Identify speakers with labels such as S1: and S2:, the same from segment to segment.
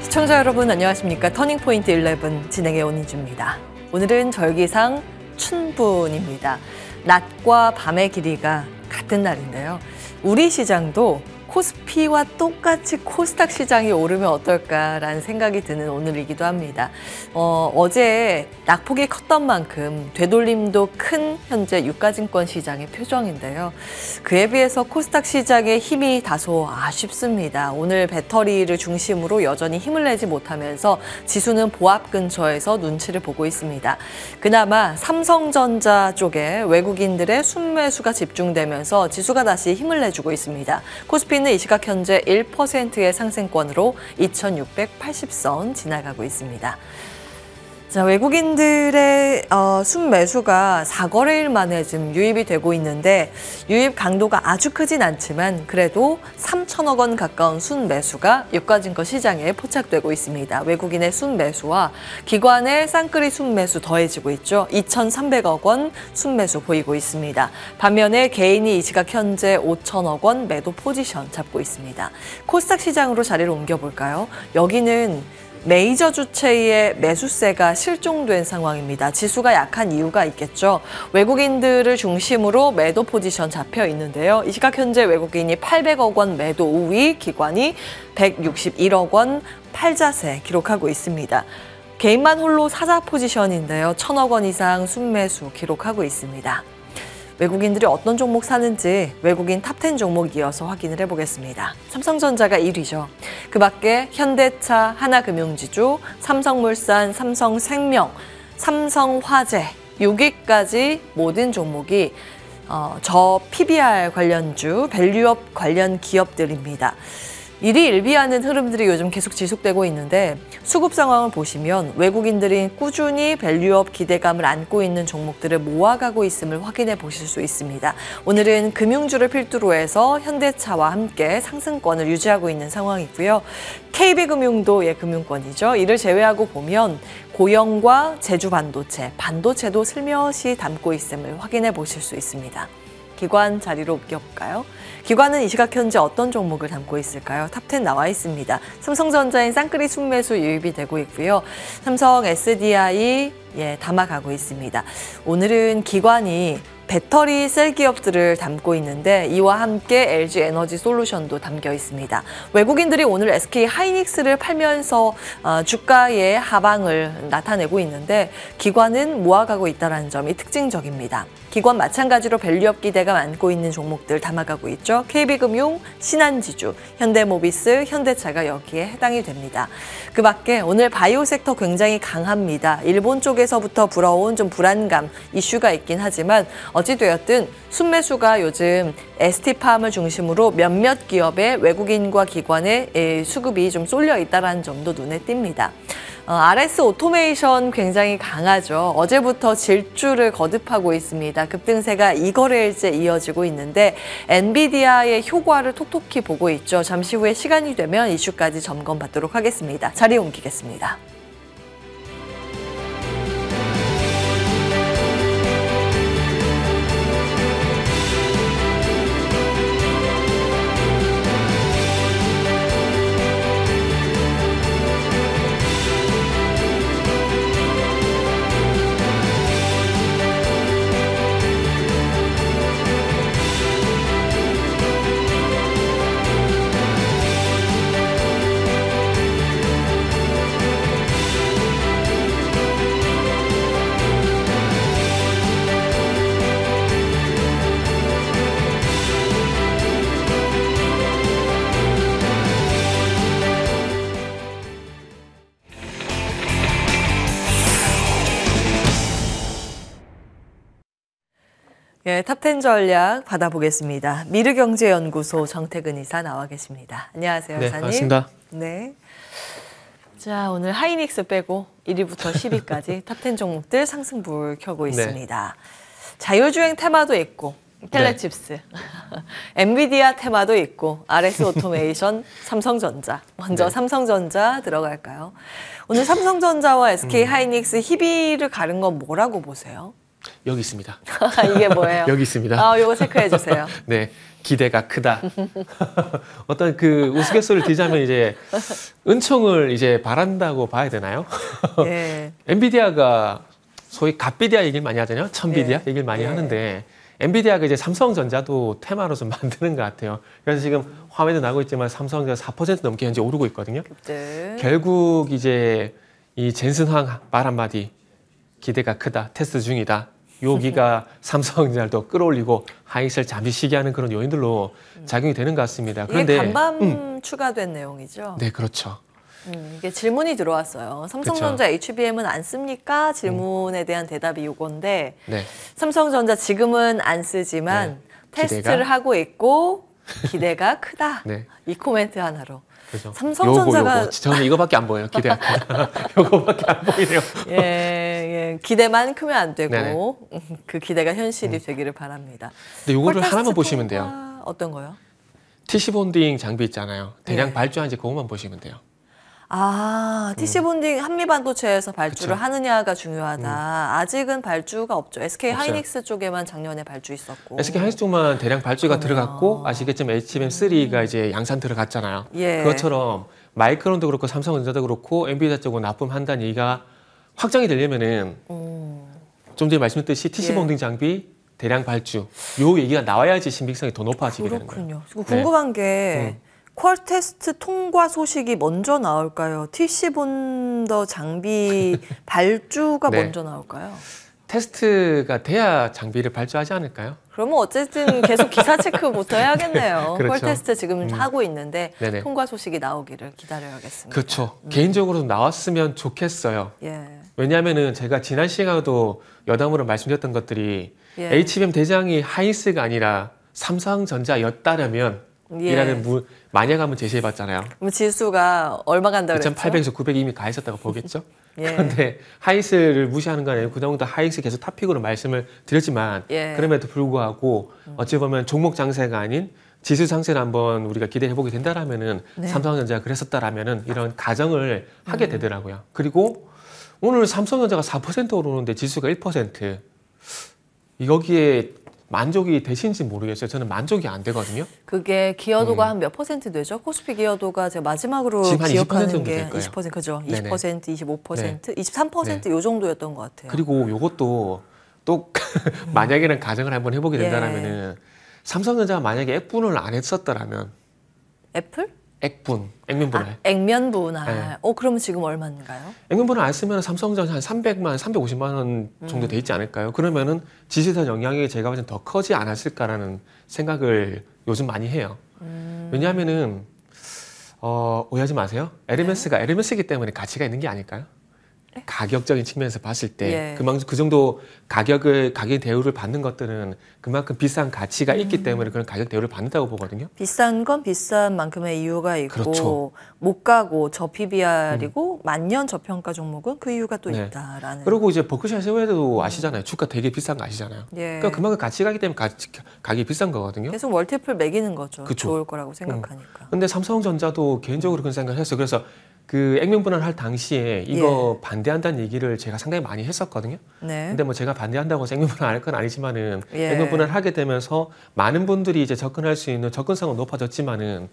S1: 시청자 여러분 안녕하십니까. 터닝포인트 11 진행의 온희주입니다. 오늘은 절기상 춘분입니다. 낮과 밤의 길이가 같은 날인데요. 우리 시장도 코스피와 똑같이 코스닥 시장이 오르면 어떨까라는 생각이 드는 오늘이기도 합니다. 어제 낙폭이 컸던 만큼 되돌림도 큰 현재 유가증권 시장의 표정인데요. 그에 비해서 코스닥 시장의 힘이 다소 아쉽습니다. 오늘 배터리를 중심으로 여전히 힘을 내지 못하면서 지수는 보합 근처에서 눈치를 보고 있습니다. 그나마 삼성전자 쪽에 외국인들의 순매수가 집중되면서 지수가 다시 힘을 내주고 있습니다. 코스피는 이 시각 현재 1%의 상승권으로 2680선 지나가고 있습니다. 자, 외국인들의 순매수가 4거래일 만에 지금 유입이 되고 있는데 유입 강도가 아주 크진 않지만 그래도 3천억 원 가까운 순매수가 유가증권 시장에 포착되고 있습니다. 외국인의 순매수와 기관의 쌍끌이 순매수 더해지고 있죠. 2,300억 원 순매수 보이고 있습니다. 반면에 개인이 이 시각 현재 5천억 원 매도 포지션 잡고 있습니다. 코스닥 시장으로 자리를 옮겨볼까요? 여기는 메이저 주체의 매수세가 실종된 상황입니다. 지수가 약한 이유가 있겠죠. 외국인들을 중심으로 매도 포지션 잡혀 있는데요. 이 시각 현재 외국인이 800억 원 매도 우위, 기관이 161억 원 팔자세 기록하고 있습니다. 개인만 홀로 사자 포지션인데요. 1,000억 원 이상 순매수 기록하고 있습니다. 외국인들이 어떤 종목 사는지 외국인 탑10 종목 이어서 확인을 해보겠습니다. 삼성전자가 1위죠. 그 밖에 현대차, 하나금융지주, 삼성물산, 삼성생명, 삼성화재, 6위까지 모든 종목이 저 PBR 관련주, 밸류업 관련 기업들입니다. 일희일비하는 흐름들이 요즘 계속 지속되고 있는데 수급 상황을 보시면 외국인들이 꾸준히 밸류업 기대감을 안고 있는 종목들을 모아가고 있음을 확인해 보실 수 있습니다. 오늘은 금융주를 필두로 해서 현대차와 함께 상승권을 유지하고 있는 상황이고요. KB금융도 금융권이죠. 이를 제외하고 보면 고영과 제주반도체, 반도체도 슬며시 담고 있음을 확인해 보실 수 있습니다. 기관 자리로 옮겨볼까요? 기관은 이 시각 현재 어떤 종목을 담고 있을까요? 탑10 나와 있습니다. 삼성전자인 쌍끌이 순매수 유입이 되고 있고요. 삼성 SDI 담아가고 있습니다. 오늘은 기관이 배터리 셀 기업들을 담고 있는데 이와 함께 LG 에너지 솔루션도 담겨 있습니다. 외국인들이 오늘 SK 하이닉스를 팔면서 주가의 하방을 나타내고 있는데 기관은 모아가고 있다는 점이 특징적입니다. 기관 마찬가지로 밸류업 기대감 안고 있는 종목들 담아가고 있죠. KB금융, 신한지주, 현대모비스, 현대차가 여기에 해당이 됩니다. 그 밖에 오늘 바이오 섹터 굉장히 강합니다. 일본 쪽에서부터 불어온 좀 불안감 이슈가 있긴 하지만 어찌되었든 순매수가 요즘 ST팜을 중심으로 몇몇 기업의 외국인과 기관의 수급이 좀 쏠려 있다는 점도 눈에 띕니다. RS 오토메이션 굉장히 강하죠. 어제부터 질주를 거듭하고 있습니다. 급등세가 2거래일째 이어지고 있는데 엔비디아의 효과를 톡톡히 보고 있죠. 잠시 후에 시간이 되면 이슈까지 점검받도록 하겠습니다. 자리 옮기겠습니다. 탑10 전략 받아보겠습니다. 미르경제연구소 정태근 이사 나와 계십니다. 안녕하세요,
S2: 네,
S1: 이사님.
S2: 반갑습니다.
S1: 네. 자, 오늘 하이닉스 빼고 1위부터 10위까지 탑10 종목들 상승불 켜고 있습니다. 자율주행 테마도 있고 텔레칩스, 엔비디아 테마도 있고 RS 오토메이션, 삼성전자. 먼저 삼성전자 들어갈까요? 오늘 삼성전자와 SK 하이닉스 희비를 가른 건 뭐라고 보세요?
S2: 여기 있습니다.
S1: 이게 뭐예요?
S2: 여기 있습니다.
S1: 아, 요거 체크해 주세요.
S2: 네, 기대가 크다. 어떤 그 우스갯소리를 드리자면 이제 은총을 이제 바란다고 봐야 되나요?
S1: 예.
S2: 엔비디아가 소위 갓비디아 얘기를 많이 하잖아요. 천비디아
S1: 예.
S2: 얘기를 많이
S1: 예.
S2: 하는데 엔비디아가 이제 삼성전자도 테마로 좀 만드는 것 같아요. 그래서 지금 화면도 나고 있지만 삼성전자 4% 넘게 현재 오르고 있거든요.
S1: 네.
S2: 결국 이제 이 젠슨황 말 한마디 기대가 크다, 테스트 중이다. 여기가 삼성전자를 더 끌어올리고 하이스를 잠시 쉬게 하는 그런 요인들로 작용이 되는 것 같습니다.
S1: 이게 간밤 추가된 내용이죠?
S2: 네, 그렇죠.
S1: 이게 질문이 들어왔어요. 삼성전자 HBM은 안 씁니까? 질문에 대한 대답이 요건데
S2: 네.
S1: 삼성전자 지금은 안 쓰지만
S2: 네.
S1: 테스트를 하고 있고 기대가 크다.
S2: 네.
S1: 이 코멘트 하나로.
S2: 그죠.
S1: 삼성전자가
S2: 요거. 저는 이거밖에 안 보여요. 기대가 크다. 요거밖에 안 보이네요.
S1: 예, 기대만 크면 안 되고
S2: 네네.
S1: 그 기대가 현실이 되기를 바랍니다.
S2: 근데 요거를
S1: 콜테스트
S2: 하나만 보시면 돼요.
S1: 통과 어떤 거요?
S2: TC 본딩 장비 있잖아요. 대량
S1: 네.
S2: 발주한지 그것만 보시면 돼요.
S1: 아, TC 본딩 한미반도체에서 발주를
S2: 그쵸.
S1: 하느냐가 중요하다. 아직은 발주가 없죠. SK
S2: 없어요.
S1: 하이닉스 쪽에만 작년에 발주 있었고.
S2: SK 하이닉스 쪽만 대량 발주가
S1: 그러네요.
S2: 들어갔고 아시겠지만 HBM3가 이제 양산 들어갔잖아요.
S1: 예.
S2: 그것처럼 마이크론도 그렇고 삼성전자도 그렇고 엔비디아 쪽으로 납품한다는 얘기가 확정이 되려면은 좀 전에 말씀드렸듯이 TC
S1: 예.
S2: 본딩 장비 대량 발주 요 얘기가 나와야지 신빙성이 더 높아지게 되는 거예요.
S1: 그렇군요. 그리고 궁금한 게 퀄테스트 통과 소식이 먼저 나올까요? TC 본더 장비 발주가
S2: 네.
S1: 먼저 나올까요?
S2: 테스트가 돼야 장비를 발주하지 않을까요?
S1: 그러면 어쨌든 계속 기사 체크부터 해야겠네요.
S2: 그렇죠.
S1: 퀄테스트 지금 하고 있는데
S2: 네네.
S1: 통과 소식이 나오기를 기다려야겠습니다.
S2: 그렇죠. 개인적으로 나왔으면 좋겠어요.
S1: 예.
S2: 왜냐하면은 제가 지난 시간에도 여담으로 말씀드렸던 것들이
S1: 예.
S2: HBM 대장이 하이닉스가 아니라 삼성전자였다면
S1: 예.
S2: 이라는 만약 한번 제시해봤잖아요.
S1: 그럼 지수가 얼마 간다 그랬죠?
S2: 2,800에서 900이 이미 가 있었다고 보겠죠.
S1: 예.
S2: 그런데 하이닉스를 무시하는 건 아니고 그 정도 하이닉스 계속 탑픽으로 말씀을 드렸지만
S1: 예.
S2: 그럼에도 불구하고 어찌 보면 종목 장세가 아닌 지수 상세를 한번 우리가 기대해 보게 된다라면은
S1: 네.
S2: 삼성전자가 그랬었다라면은 이런 가정을 하게 되더라고요. 그리고 오늘 삼성전자가 4% 오르는데 지수가 1%. 여기에 만족이 되신지 모르겠어요. 저는 만족이 안 되거든요.
S1: 그게 기여도가 한 몇 퍼센트 되죠? 코스피 기여도가 제가 마지막으로
S2: 지금 한 20%
S1: 기억하는
S2: 정도
S1: 게
S2: 될 거예요.
S1: 20% 그죠?
S2: 네네.
S1: 20%, 25%, 23% 요 정도였던 것 같아요.
S2: 그리고 요것도 또 만약에는 가정을 한번 해보게 된다라면은 삼성전자가 만약에 액분을 안 했었더라면
S1: 애플?
S2: 액분, 액면분할.
S1: 아, 액면 분할.
S2: 네.
S1: 그러면 지금 얼마인가요?
S2: 액면분할 안 쓰면 삼성전자 한 300만, 350만 원 정도 돼 있지 않을까요? 그러면은 지수에 영향이 제가 봤을 때 더 커지 않았을까라는 생각을 요즘 많이 해요. 왜냐하면은 오해하지 마세요. 에르메스가 에르메스이기 때문에 가치가 있는 게 아닐까요? 가격적인 측면에서 봤을 때
S1: 예.
S2: 그만큼 그 정도 가격 대우를 받는 것들은 그만큼 비싼 가치가 있기 때문에 그런 가격 대우를 받는다고 보거든요.
S1: 비싼 건 비싼 만큼의 이유가 있고
S2: 그렇죠.
S1: 못 가고 저PBR이고 만년 저평가 종목은 그 이유가 또
S2: 네.
S1: 있다라는.
S2: 그리고 이제 버크셔 해외도 아시잖아요. 주가 되게 비싼 거 아시잖아요.
S1: 예.
S2: 그러니까 그만큼 가치가 있기 때문에 가격이 비싼 거거든요.
S1: 계속 멀티플 매기는 거죠.
S2: 그쵸.
S1: 좋을 거라고 생각하니까.
S2: 근데 삼성전자도 개인적으로 그런 생각을 했어요. 그래서 그 액면분할 할 당시에 이거 반대한다는 얘기를 제가 상당히 많이 했었거든요.
S1: 네.
S2: 근데 뭐 제가 반대한다고 해서 액면분할 할 건 아니지만은
S1: 예.
S2: 액면분할 하게 되면서 많은 분들이 이제 접근할 수 있는 접근성은 높아졌지만은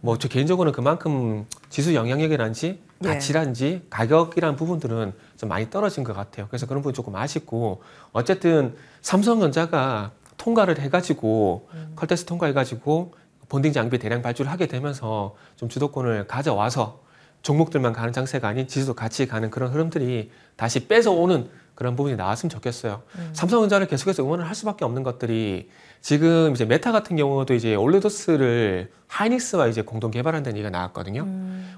S2: 뭐 저 개인적으로는 그만큼 지수 영향력이란지
S1: 예.
S2: 가치란지 가격이란 부분들은 좀 많이 떨어진 것 같아요. 그래서 그런 부분 조금 아쉽고 어쨌든 삼성전자가 통과를 해가지고 컬테스트 통과해가지고 본딩 장비 대량 발주를 하게 되면서 좀 주도권을 가져와서 종목들만 가는 장세가 아닌 지수도 같이 가는 그런 흐름들이 다시 뺏어오는 그런 부분이 나왔으면 좋겠어요. 삼성전자를 계속해서 응원을 할 수밖에 없는 것들이 지금 이제 메타 같은 경우도 이제 올레도스를 하이닉스와 이제 공동 개발한다는 얘기가 나왔거든요.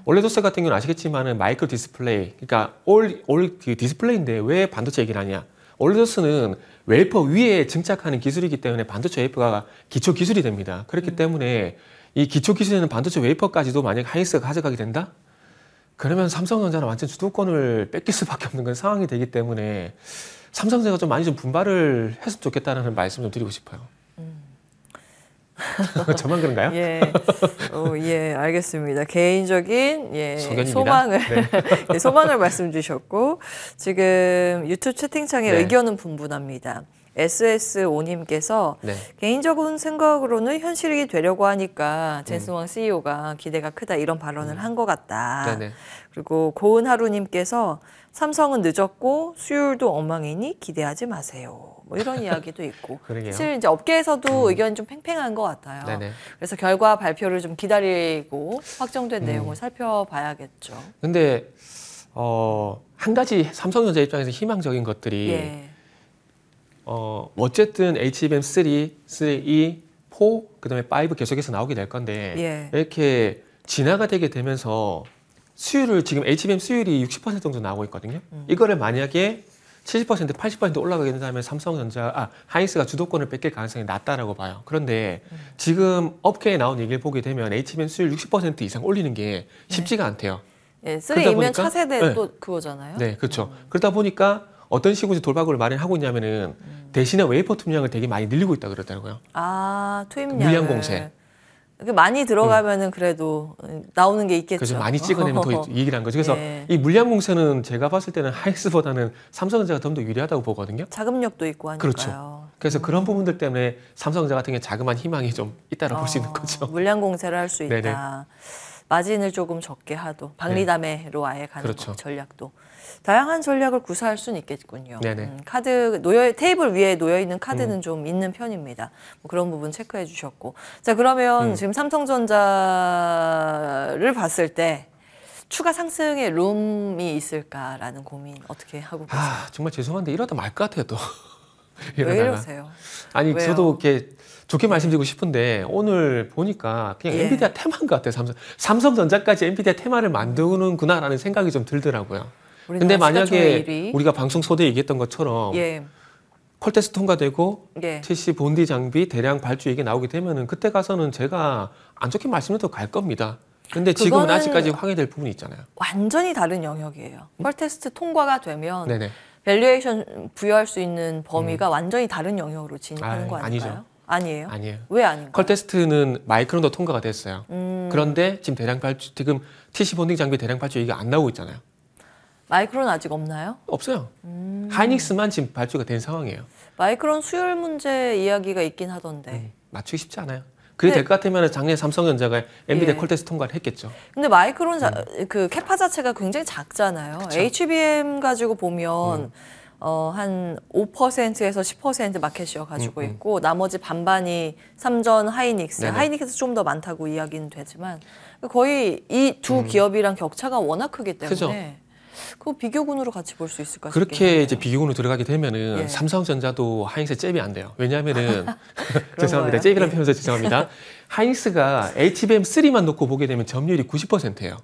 S2: 올레도스 같은 경우는 아시겠지만은 마이크로 디스플레이, 그러니까 올 디스플레이인데 왜 반도체 얘기를 하냐? 올레도스는 웨이퍼 위에 증착하는 기술이기 때문에 반도체 웨이퍼가 기초 기술이 됩니다. 그렇기 때문에 이 기초 기술에는 반도체 웨이퍼까지도 만약 하이닉스가 가져가게 된다? 그러면 삼성전자는 완전 주도권을 뺏길 수밖에 없는 그런 상황이 되기 때문에 삼성전자가 좀 많이 좀 분발을 했으면 좋겠다는 말씀 좀 드리고 싶어요. 저만 그런가요?
S1: 예, 예, 알겠습니다. 개인적인
S2: 소견입니다.
S1: 소망을 예, 소망을 말씀 주셨고 지금 유튜브 채팅창에
S2: 네.
S1: 의견은 분분합니다. SS5님께서
S2: 네.
S1: 개인적인 생각으로는 현실이 되려고 하니까 젠슨왕 CEO가 기대가 크다 이런 발언을 한 것 같다.
S2: 네네.
S1: 그리고 고은하루님께서 삼성은 늦었고 수율도 엉망이니 기대하지 마세요. 뭐 이런 이야기도 있고.
S2: 그러게요.
S1: 사실 이제 업계에서도 의견이 좀 팽팽한 것 같아요.
S2: 네네.
S1: 그래서 결과 발표를 좀 기다리고 확정된 내용을 살펴봐야겠죠.
S2: 근데 한 가지 삼성전자 입장에서 희망적인 것들이
S1: 예.
S2: 어쨌든 HBM3, 3E, 4, 그다음에 5 계속해서 나오게 될 건데
S1: 예.
S2: 이렇게 진화가 되게 되면서 수율을 지금 HBM 수율이 60% 정도 나오고 있거든요. 이거를 만약에 70%, 80% 올라가게 된다면 하이닉스가 주도권을 뺏길 가능성이 낮다라고 봐요. 그런데 지금 업계에 나온 얘기를 보게 되면 HBM 수율 60% 이상 올리는 게 쉽지가 않대요.
S1: 예,
S2: 그러다
S1: 3이면
S2: 보니까-
S1: 차세대
S2: 네.
S1: 또 그거잖아요.
S2: 네, 그렇죠. 그러다 보니까 어떤 식으로 돌파구를 마련하고 있냐면은 대신에 웨이퍼 투명을 되게 많이 늘리고 있다 그러더라고요.
S1: 아, 투입량을.
S2: 물량 공세.
S1: 이렇게 많이 들어가면은 그래도 나오는 게 있겠죠.
S2: 그래서 많이 찍어내면 더 이익이 난 거죠. 그래서
S1: 예.
S2: 이 물량 공세는 제가 봤을 때는 하이닉스보다는 삼성전자가 좀 더 유리하다고 보거든요.
S1: 자금력도 있고 하니까요.
S2: 그렇죠. 그래서 그런 부분들 때문에 삼성전자 같은 게 자그마한 희망이 좀 있다고 볼 수 있는 거죠.
S1: 물량 공세를 할 수 있다.
S2: 네네.
S1: 마진을 조금 적게 하도 박리담회로 아예 가는
S2: 그렇죠.
S1: 거, 전략도 다양한 전략을 구사할 수는 있겠군요.
S2: 네네.
S1: 카드 테이블 위에 놓여 있는 카드는 좀 있는 편입니다. 뭐 그런 부분 체크해 주셨고, 자 그러면 지금 삼성전자를 봤을 때 추가 상승의 룸이 있을까라는 고민 어떻게 하고 계세요?
S2: 정말 죄송한데 이러다 말 것 같아요 또.
S1: 왜
S2: 이러다가.
S1: 이러세요?
S2: 아니
S1: 왜요?
S2: 저도 이렇게 좋게 말씀드리고 싶은데 오늘 보니까 그냥
S1: 예.
S2: 엔비디아 테마인 것 같아요. 삼성전자까지 엔비디아 테마를 만드는구나라는 생각이 좀 들더라고요. 근데
S1: 우리나라 시가총액
S2: 만약에
S1: 1위.
S2: 우리가 방송 소대 얘기했던 것처럼
S1: 예,
S2: 퀄테스트 통과되고
S1: 예.
S2: TC 본디 장비 대량 발주 얘기 나오게 되면은 그때 가서는 제가 안 좋게 말씀드려도 갈 겁니다. 근데 지금은
S1: 그거는
S2: 아직까지 확인될 부분이 있잖아요.
S1: 완전히 다른 영역이에요. 펄테스트 통과가 되면
S2: 네네.
S1: 밸류에이션 부여할 수 있는 범위가 완전히 다른 영역으로 진입하는 거 아닐까요?
S2: 아니죠.
S1: 아니에요?
S2: 아니에요.
S1: 왜 아닌가요?
S2: 퀄테스트는 마이크론도 통과가 됐어요. 그런데 지금 대량 발주, 지금 TC 본딩 장비 대량 발주 얘기가 안 나오고 있잖아요.
S1: 마이크론 아직 없나요?
S2: 없어요. 하이닉스만 지금 발주가 된 상황이에요.
S1: 마이크론 수율 문제 이야기가 있긴 하던데.
S2: 맞추기 쉽지 않아요. 그게
S1: 네.
S2: 될 것 같으면 작년에 삼성전자가 엔비디아
S1: 예.
S2: 퀄테스트 통과를 했겠죠.
S1: 근데 마이크론 그 캐파 자체가 굉장히 작잖아요.
S2: 그쵸.
S1: HBM 가지고 보면 한 5%에서 10% 마켓시어 가지고 있고 나머지 반반이 삼전 하이닉스.
S2: 네네.
S1: 하이닉스 좀 더 많다고 이야기는 되지만 거의 이 두 기업이랑 격차가 워낙 크기 때문에
S2: 그죠.
S1: 그 비교군으로 같이 볼 수 있을까 싶긴
S2: 그렇게
S1: 하네요.
S2: 이제 비교군으로 들어가게 되면은
S1: 예.
S2: 삼성전자도 하이닉스에 잽이 안 돼요. 왜냐하면은 죄송합니다.
S1: 거예요?
S2: 잽이라는
S1: 예.
S2: 표현에서 죄송합니다. 하이닉스가 HBM3만 놓고 보게 되면 점유율이 90%예요.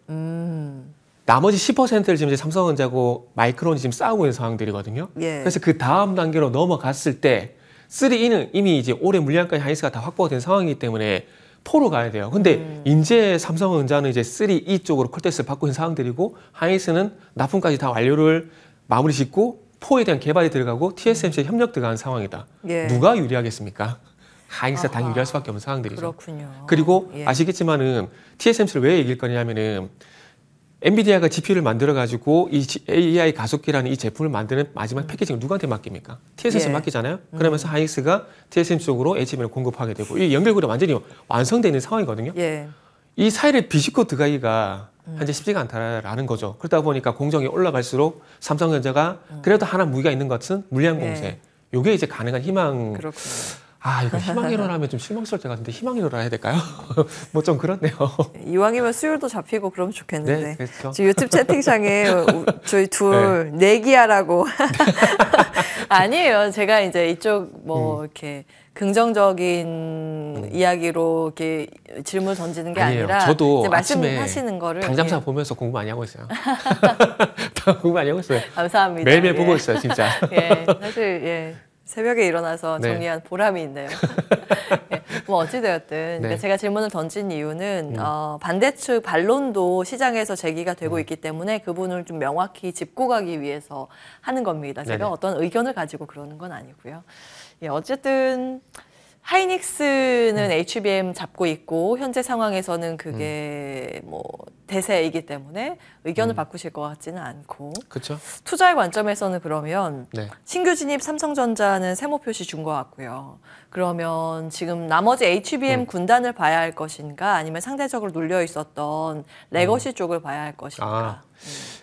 S2: 나머지 10%를 지금 이제 삼성전자고 마이크론이 지금 싸우고 있는 상황들이거든요.
S1: 예.
S2: 그래서 그 다음 단계로 넘어갔을 때 3E는 이미 이제 올해 물량까지 하이닉스가 다 확보가 된 상황이기 때문에 4로 가야 돼요. 근데 이제 삼성전자는 이제 3E 쪽으로 퀄테스트를 받고 있는 상황들이고 하이닉스는 납품까지 다 완료를 마무리 짓고 4에 대한 개발이 들어가고 TSMC에 협력 들어가는 상황이다.
S1: 예.
S2: 누가 유리하겠습니까? 하이닉스가
S1: 아하.
S2: 당연히 유리할 수밖에 없는 상황들이죠.
S1: 그렇군요.
S2: 그리고
S1: 예.
S2: 아시겠지만은 TSMC를 왜 얘기할 거냐면은 엔비디아가 GPU를 만들어 가지고 이 AI 가속기라는 이 제품을 만드는 마지막 패키징을 누구한테 맡깁니까? TSMC
S1: 예.
S2: 맡기잖아요. 그러면서 하이닉스가 TSMC 쪽으로 HBM을 공급하게 되고 이 연결고리 완전히 완성되어 있는 상황이거든요.
S1: 예.
S2: 이 사이를 비집고 들어가기가 현재 쉽지가 않다라는 거죠. 그러다 보니까 공정이 올라갈수록 삼성전자가 그래도 하나 무기가 있는 것은 물량 공세.
S1: 예.
S2: 요게 이제 가능한 희망.
S1: 그렇군요.
S2: 이거 희망이로라면 좀 실망스러울 것 같은데 희망이로라 해야 될까요? 뭐 좀 그렇네요.
S1: 이왕이면 수율도 잡히고 그러면 좋겠는데.
S2: 네, 그렇죠.
S1: 지금 유튜브 채팅창에 저희 둘 내기하라고. 아니에요. 제가 이제 이쪽 뭐 이렇게 긍정적인 이야기로 이렇게 질문 던지는 게
S2: 아니에요.
S1: 아니라
S2: 저도
S1: 이제
S2: 아침에
S1: 말씀하시는 거를
S2: 당잠사
S1: 예.
S2: 보면서 공부 많이 하고 있어요. 공부 많이 하고 있어요.
S1: 감사합니다.
S2: 매일매일
S1: 예.
S2: 보고 있어요, 진짜.
S1: 예, 사실 예. 새벽에 일어나서
S2: 네.
S1: 정리한 보람이 있네요. 예, 뭐 어찌되었든 그러니까
S2: 네.
S1: 제가 질문을 던진 이유는 반대측 반론도 시장에서 제기가 되고 있기 때문에 그분을 좀 명확히 짚고 가기 위해서 하는 겁니다. 제가
S2: 네네.
S1: 어떤 의견을 가지고 그러는 건 아니고요. 예, 어쨌든 하이닉스는 HBM 잡고 있고 현재 상황에서는 그게 뭐 대세이기 때문에 의견을 바꾸실 것 같지는 않고
S2: 그렇죠.
S1: 투자의 관점에서는 그러면
S2: 네.
S1: 신규 진입 삼성전자는 세모 표시 준 것 같고요. 그러면 지금 나머지 HBM 군단을 봐야 할 것인가 아니면 상대적으로 눌려 있었던 레거시 쪽을 봐야 할 것인가.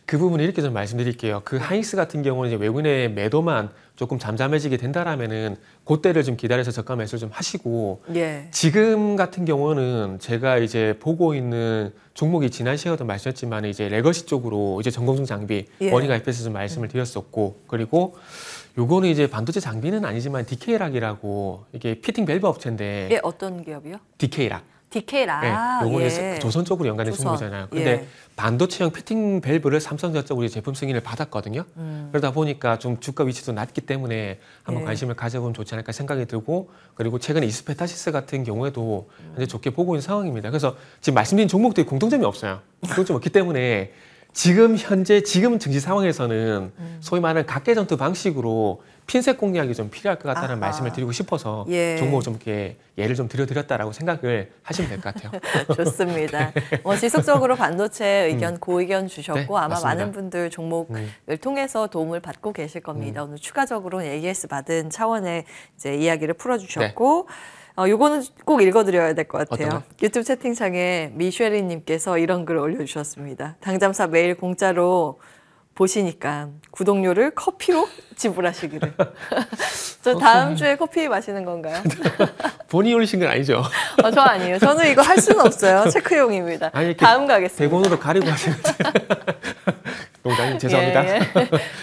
S2: 그 부분을 이렇게 좀 말씀드릴게요. 그 하이닉스 같은 경우는 이제 외국인의 매도만 조금 잠잠해지게 된다라면은 그때를 좀 기다려서 저가 매수를 좀 하시고
S1: 예.
S2: 지금 같은 경우는 제가 이제 보고 있는 종목이 지난 시간에도 말씀했지만 이제 레거시 쪽으로 이제 전공중 장비
S1: 예.
S2: 원익 IP에서 좀 말씀을 드렸었고 그리고 요거는 이제 반도체 장비는 아니지만 디케이락이라고 이게 피팅 밸브 업체인데
S1: 예, 어떤 기업이요?
S2: 디케이락.
S1: 디케라.
S2: 네, 요거는
S1: 예.
S2: 조선 쪽으로 연관된
S1: 조선.
S2: 종목이잖아요. 근데
S1: 예.
S2: 반도체형 피팅 밸브를 삼성전자 쪽으로 제품 승인을 받았거든요. 그러다 보니까 좀 주가 위치도 낮기 때문에 한번
S1: 예.
S2: 관심을 가져보면 좋지 않을까 생각이 들고 그리고 최근에 이스페타시스 같은 경우에도 현재 좋게 보고 있는 상황입니다. 그래서 지금 말씀드린 종목들이 공통점이 없어요. 공통점이 없기 때문에 지금 현재 지금 증시 상황에서는 소위 말하는 각계전투 방식으로 핀셋 공략이 좀 필요할 것 같다는
S1: 아하.
S2: 말씀을 드리고 싶어서
S1: 예.
S2: 종목을 좀 이렇게 예를 좀 들어드렸다라고 생각을 하시면 될 것 같아요.
S1: 좋습니다. 지속적으로 반도체 의견, 고의견 주셨고
S2: 네,
S1: 아마
S2: 맞습니다.
S1: 많은 분들 종목을 통해서 도움을 받고 계실 겁니다. 오늘 추가적으로 AS 받은 차원의 이제 이야기를 풀어주셨고 요거는 꼭 읽어드려야 될 것 같아요.
S2: 어떤가요?
S1: 유튜브 채팅창에 미쉐리님께서 이런 글을 올려주셨습니다. 당잠사 매일 공짜로 보시니까 구독료를 커피로 지불하시기를. 저 다음 주에 커피 마시는 건가요?
S2: 본인이 올리신 건 아니죠?
S1: 저 아니에요. 저는 이거 할 수는 없어요. 체크용입니다.
S2: 아니, 이렇게
S1: 다음 가겠습니다.
S2: 100원으로 가리고 하시는데. 농담님 죄송합니다.
S1: 예,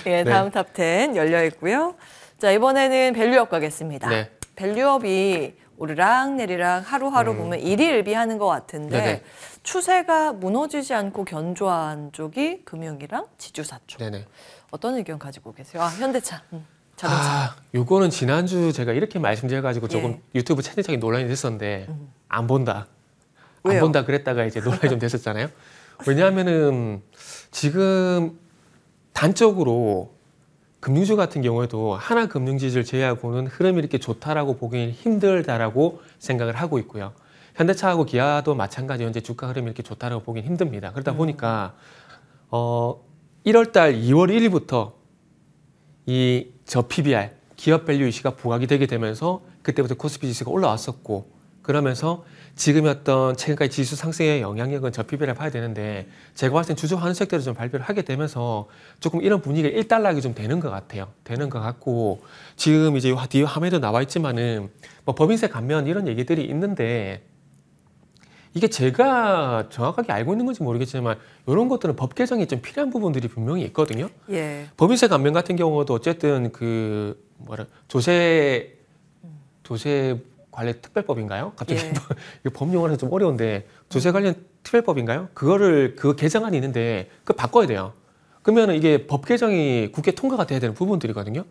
S1: 예, 다음
S2: 네.
S1: 탑10 열려 있고요. 자, 이번에는 밸류업 가겠습니다.
S2: 네.
S1: 밸류업이 오르락 내리락 하루하루 보면 일희일비하는 것 같은데
S2: 네네.
S1: 추세가 무너지지 않고 견조한 쪽이 금융이랑 지주사 쪽.
S2: 네네.
S1: 어떤 의견 가지고 계세요? 현대차, 자동차.
S2: 요거는 지난주 제가 이렇게 말씀드려가지고 조금
S1: 예.
S2: 유튜브 채팅창이 논란이 됐었는데 안 본다.
S1: 왜요?
S2: 안 본다 그랬다가 이제 논란이 좀 됐었잖아요. 왜냐하면은 지금 단적으로 금융주 같은 경우에도 하나금융지주를 제외하고는 흐름이 이렇게 좋다라고 보기는 힘들다라고 생각을 하고 있고요. 현대차하고 기아도 마찬가지 현재 주가 흐름이 이렇게 좋다라고 보기는 힘듭니다. 그러다 보니까 1월달 2월 1일부터 이 저 PBR 기업 밸류 이슈가 부각이 되게 되면서 그때부터 코스피 지수가 올라왔었고 그러면서 지금의 어떤 최근까지 지수 상승의 영향력은 저 PBR을 봐야 되는데 제가 봤을 땐 주주 환원색대로 좀 발표를 하게 되면서 조금 이런 분위기가 일단락이 좀 되는 것 같아요. 되는 것 같고 지금 이제 뒤에 화면에도 나와 있지만은 뭐 법인세 감면 이런 얘기들이 있는데 이게 제가 정확하게 알고 있는 건지 모르겠지만 이런 것들은 법 개정이 좀 필요한 부분들이 분명히 있거든요.
S1: 예.
S2: 법인세 감면 같은 경우도 어쨌든 그 조세 관리 특별법인가요? 갑자기
S1: 예.
S2: 이거 법용어라서 좀 어려운데 조세 관련 특별법인가요? 그거 개정안이 있는데 그거 바꿔야 돼요. 그러면 이게 법 개정이 국회 통과가 돼야 되는 부분들이거든요.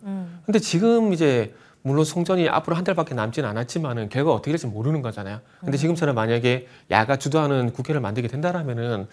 S2: 근데 지금 이제 물론 송전이 앞으로 한 달밖에 남지는 않았지만은 결과가 어떻게 될지 모르는 거잖아요. 근데 지금처럼 만약에 야가 주도하는 국회를 만들게 된다라면은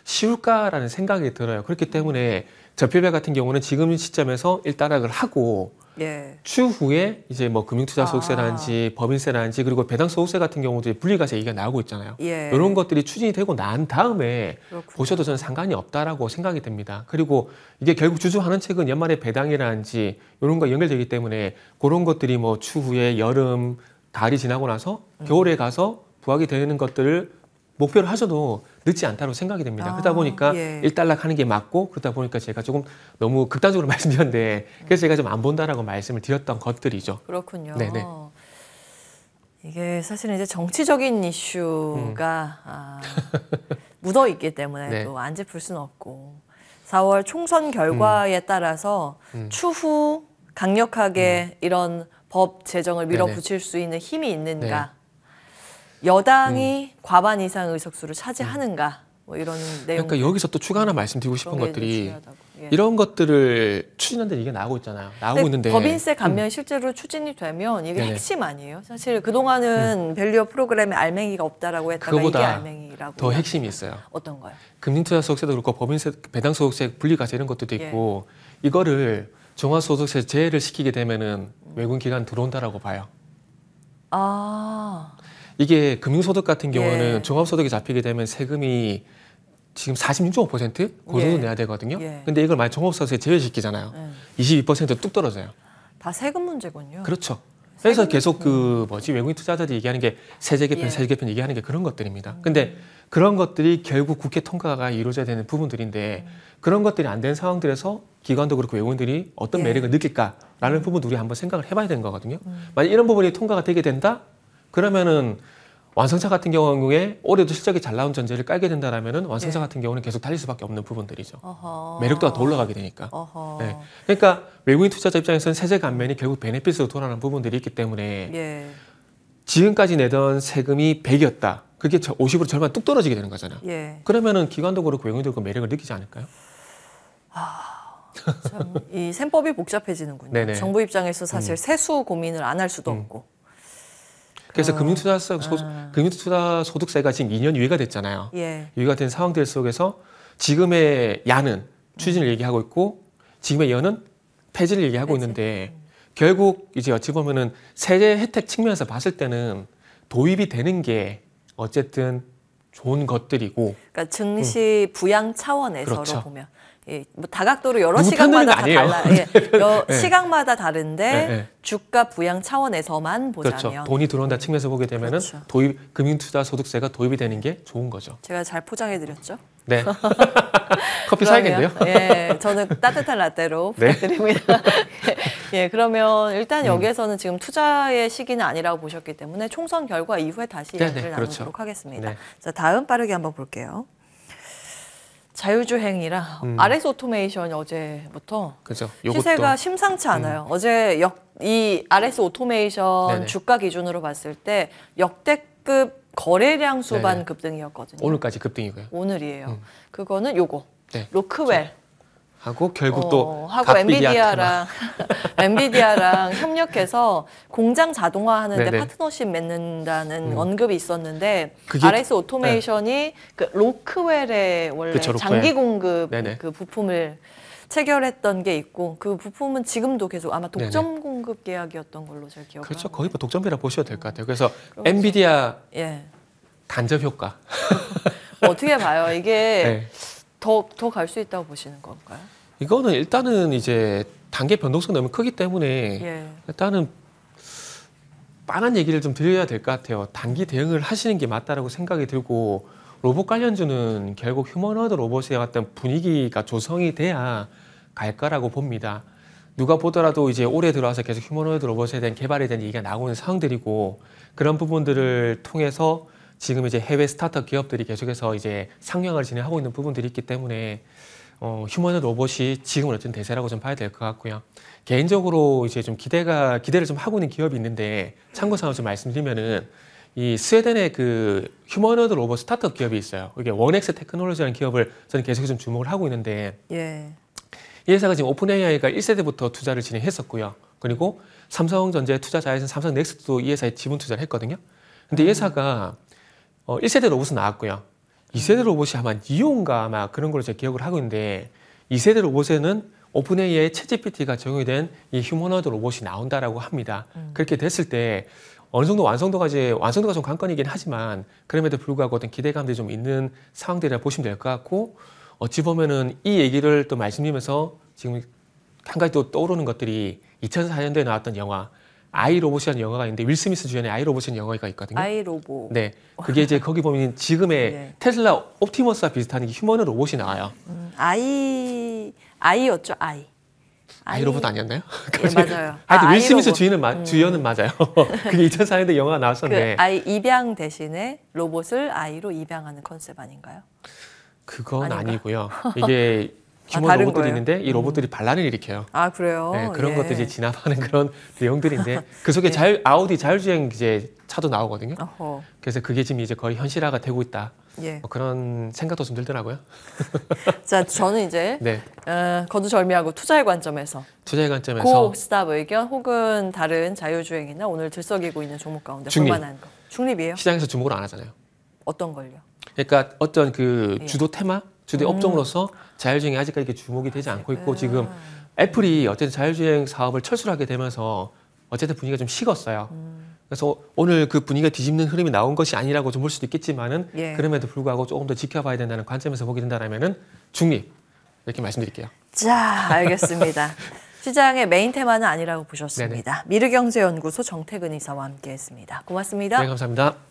S2: 쉬울까라는 생각이 들어요. 그렇기 때문에 저필배 같은 경우는 지금 시점에서 일단락을 하고
S1: 예.
S2: 추후에 이제 뭐 금융투자소득세라든지 법인세라든지 그리고 배당소득세 같은 경우도 분리과세 얘기가 나오고 있잖아요.
S1: 예.
S2: 이런 것들이 추진이 되고 난 다음에
S1: 그렇군요.
S2: 보셔도 저는 상관이 없다라고 생각이 됩니다. 그리고 이게 결국 주주하는 책은 연말에 배당이라든지 이런 거 연결되기 때문에 그런 것들이 뭐 추후에 여름, 가을이 지나고 나서 겨울에 가서 부각이 되는 것들을 목표를 하셔도 늦지 않다고 생각이 됩니다. 그러다 보니까
S1: 예.
S2: 일단락 하는 게 맞고 그러다 보니까 제가 조금 너무 극단적으로 말씀드렸는데 그래서 제가 좀 안 본다라고 말씀을 드렸던 것들이죠.
S1: 그렇군요.
S2: 네네.
S1: 이게 사실은 이제 정치적인 이슈가 묻어 있기 때문에
S2: 네.
S1: 또 안 짚을 수는 없고 4월 총선 결과에 따라서 추후 강력하게 이런 법 제정을 밀어붙일 수 있는 힘이 있는가, 여당이 과반 이상 의석수를 차지하는가, 뭐 이런 내용.
S2: 그러니까 여기서 또 추가 하나 말씀드리고 싶은
S1: 그런 게
S2: 것들이
S1: 중요하다고. 예.
S2: 이런 것들을 추진하는 데 이게 나오고 있잖아요. 나오고
S1: 근데
S2: 있는데
S1: 법인세 감면이 실제로 추진이 되면 이게
S2: 네네.
S1: 핵심 아니에요? 사실 그동안은 밸류업 프로그램에 알맹이가 없다라고 했다가 이게
S2: 그거보다
S1: 알맹이라고.
S2: 더 핵심이 있어요.
S1: 어떤 거요?
S2: 금융투자소득세도 그렇고 법인세, 배당소득세 분리과세 이런 것들도 있고 이거를 종합소득세 제외를 시키게 되면은 외국인 기관 들어온다라고 봐요.
S1: 아,
S2: 이게 금융소득 같은 경우는
S1: 예.
S2: 종합소득이 잡히게 되면 세금이 지금 46.5% 그 정도
S1: 예.
S2: 내야 되거든요.
S1: 예.
S2: 근데 이걸 만약 종합소득세 제외시키잖아요. 22%뚝 떨어져요.
S1: 다 세금 문제군요.
S2: 그렇죠. 그래서
S1: 세금-
S2: 계속 외국인 투자자들이 얘기하는 게 세제 개편,
S1: 예.
S2: 세제 개편 얘기하는 게 그런 것들입니다. 근데 그런 것들이 결국 국회 통과가 이루어져야 되는 부분들인데 그런 것들이 안 된 상황들에서 기관도 그렇고 외국인들이 어떤
S1: 예.
S2: 매력을 느낄까라는 부분도 우리 한번 생각을 해봐야 되는 거거든요. 만약 이런 부분이 통과가 되게 된다? 그러면은 완성차 같은 경우에 올해도 실적이 잘 나온 전제를 깔게 된다라면은 완성차
S1: 예.
S2: 같은 경우는 계속 달릴 수밖에 없는 부분들이죠.
S1: 어허.
S2: 매력도가 더 올라가게 되니까.
S1: 어허.
S2: 네. 그러니까 외국인 투자자 입장에서는 세제 감면이 결국 베네핏으로 돌아가는 부분들이 있기 때문에
S1: 예.
S2: 지금까지 내던 세금이 100이었다. 그게 50으로 절반 뚝 떨어지게 되는 거잖아요.
S1: 예.
S2: 그러면은 기관도 그렇고 외국인도 그렇고 매력을 느끼지 않을까요?
S1: 참, 이 셈법이 복잡해지는군요.
S2: 네네.
S1: 정부 입장에서 사실 세수 고민을 안 할 수도 없고.
S2: 그래서
S1: 아.
S2: 금융투자 소득세가 지금 2년 유예가 됐잖아요.
S1: 예.
S2: 유예가 된 상황들 속에서 지금의 야는 추진을 얘기하고 있고 지금의 여는 폐지를 얘기하고
S1: 폐지.
S2: 있는데 결국 이제 어찌 보면은 세제 혜택 측면에서 봤을 때는 도입이 되는 게 어쨌든 좋은 것들이고
S1: 그러니까 증시 부양 차원에서로
S2: 그렇죠.
S1: 보면 뭐 다각도로 여러
S2: 누구 편드는
S1: 시각마다
S2: 거
S1: 다
S2: 아니에요.
S1: 달라.
S2: 네.
S1: 시각마다 다른데
S2: 네.
S1: 주가 부양 차원에서만 보자면
S2: 그렇죠. 돈이 들어온다 측면에서 보게 되면은
S1: 그렇죠.
S2: 도입 금융투자 소득세가 도입이 되는 게 좋은 거죠.
S1: 제가 잘 포장해 드렸죠.
S2: 네. 커피 사야겠네요.
S1: 예, 저는 따뜻한 라떼로
S2: 네.
S1: 부탁드립니다. 예, 그러면 일단 여기에서는 지금 투자의 시기는 아니라고 보셨기 때문에 총선 결과 이후에 다시
S2: 네네,
S1: 이야기를 나누도록
S2: 그렇죠.
S1: 하겠습니다.
S2: 네.
S1: 자, 다음 빠르게 한번 볼게요. 자율주행이라 RS 오토메이션이 어제부터
S2: 그죠.
S1: 시세가 심상치 않아요. 어제 이 RS 오토메이션
S2: 네네.
S1: 주가 기준으로 봤을 때 역대급 거래량 수반
S2: 네네.
S1: 급등이었거든요.
S2: 오늘까지 급등이고요.
S1: 오늘이에요. 그거는 요거
S2: 네.
S1: 로크웰
S2: 하고 결국 또
S1: 하고
S2: 갓비디아
S1: 엔비디아랑 협력해서 공장 자동화하는데
S2: 네네.
S1: 파트너십 맺는다는 언급이 있었는데
S2: 그게-
S1: RS 오토메이션이 그 로크웰의 원래
S2: 그쵸, 로크웰.
S1: 장기 공급
S2: 네네.
S1: 그 부품을 체결했던 게 있고 그 부품은 지금도 계속 아마 독점 공급 계약이었던 걸로 제가 기억을
S2: 그렇죠.
S1: 하고.
S2: 거의 뭐 독점비라 보셔도 될 것 같아요. 그래서
S1: 그렇죠.
S2: 엔비디아
S1: 예.
S2: 간접 효과.
S1: 어떻게 봐요? 이게
S2: 네.
S1: 더 갈 수 있다고 보시는 건가요?
S2: 이거는 일단은 이제 단계 변동성이 너무 크기 때문에
S1: 예.
S2: 일단은 빤한 얘기를 좀 드려야 될 것 같아요. 단기 대응을 하시는 게 맞다라고 생각이 들고 로봇 관련주는 결국 휴머노이드 로봇의 어떤 분위기가 조성이 돼야 갈 거라고 봅니다. 누가 보더라도 이제 올해 들어와서 계속 휴머노이드 로봇에 대한 개발에 대한 얘기가 나오는 상황들이고 그런 부분들을 통해서 지금 이제 해외 스타트업 기업들이 계속해서 이제 상용화를 진행하고 있는 부분들이 있기 때문에 휴머노이드 로봇이 지금은 어쨌든 대세라고 좀 봐야 될 것 같고요. 개인적으로 이제 좀 기대를 좀 하고 있는 기업이 있는데 참고사항을 좀 말씀드리면은 이 스웨덴의 그 휴머노이드 로봇 스타트업 기업이 있어요. 이게 원엑스 테크놀로지라는 기업을 저는 계속 좀 주목을 하고 있는데
S1: 예.
S2: 이 회사가 지금 오픈 AI가 1세대부터 투자를 진행했었고요. 그리고 삼성전자 투자 자회사 삼성 넥스트도 이 회사에 지분 투자를 했거든요. 근데 이 회사가 1세대 로봇은 나왔고요. 2세대 로봇이 아마 니온가 아마 그런 걸로 제가 기억을 하고 있는데 2세대 로봇에는 오픈 AI의 챗GPT가 적용이 된 이 휴머노이드 로봇이 나온다라고 합니다. 그렇게 됐을 때 어느 정도 완성도가 좀 관건이긴 하지만 그럼에도 불구하고 어떤 기대감들이 좀 있는 상황들이라 보시면 될 것 같고 어찌 보면은 이 얘기를 또 말씀드리면서 지금 한 가지 또 떠오르는 것들이 2004년도에 나왔던 영화 아이 로봇이라는 영화가 있는데 윌 스미스 주연의 아이 로봇이라는 영화가 있거든요.
S1: 아이 로봇.
S2: 네, 그게 이제 거기 보면 지금의
S1: 네.
S2: 테슬라 옵티머스와 비슷한 휴머노 로봇이 나와요.
S1: 아이였죠, 아이.
S2: 아이 로봇 아니었나요?
S1: 예, 맞아요.
S2: 하여튼 윌 스미스
S1: 로봇.
S2: 주연은 맞아요. 그게 2004년도 영화가
S1: 그
S2: 나왔었는데
S1: 아이 입양 대신에 로봇을 아이로 입양하는 컨셉 아니인가요?
S2: 그건
S1: 아닌가?
S2: 아니고요. 이게 휴먼
S1: 다른
S2: 로봇들이
S1: 거예요?
S2: 있는데 이 로봇들이 반란을 일으켜요.
S1: 아 그래요?
S2: 네, 그런
S1: 예.
S2: 것들이 진압하는 그런 내용들인데 그 속에 아우디 자율주행 이제 차도 나오거든요.
S1: 어허.
S2: 그래서 그게 지금 이제 거의 현실화가 되고 있다.
S1: 예.
S2: 뭐 그런 생각도 좀 들더라고요.
S1: 자, 저는 이제
S2: 네,
S1: 거두절미하고 투자의 관점에서
S2: 투자의 관점에서
S1: 고 스탑 의견 혹은 다른 자율주행이나 오늘 들썩이고 있는 종목 가운데
S2: 중립.
S1: 볼만한 거. 중립이에요?
S2: 시장에서 주목을 안 하잖아요.
S1: 어떤 걸요?
S2: 그러니까 어떤 그
S1: 예.
S2: 주도 테마, 주도 업종으로서 자율주행이 아직까지 이렇게 주목이 되지 않고 있고 지금 애플이 어쨌든 자율주행 사업을 철수를 하게 되면서 어쨌든 분위기가 좀 식었어요. 그래서 오늘 그 분위기가 뒤집는 흐름이 나온 것이 아니라고 좀 볼 수도 있겠지만은
S1: 예.
S2: 그럼에도 불구하고 조금 더 지켜봐야 된다는 관점에서 보게 된다면은 중립 이렇게 말씀드릴게요.
S1: 자, 알겠습니다. 시장의 메인 테마는 아니라고 보셨습니다. 미르경제연구소 정태근 이사와 함께했습니다. 고맙습니다.
S2: 네, 감사합니다.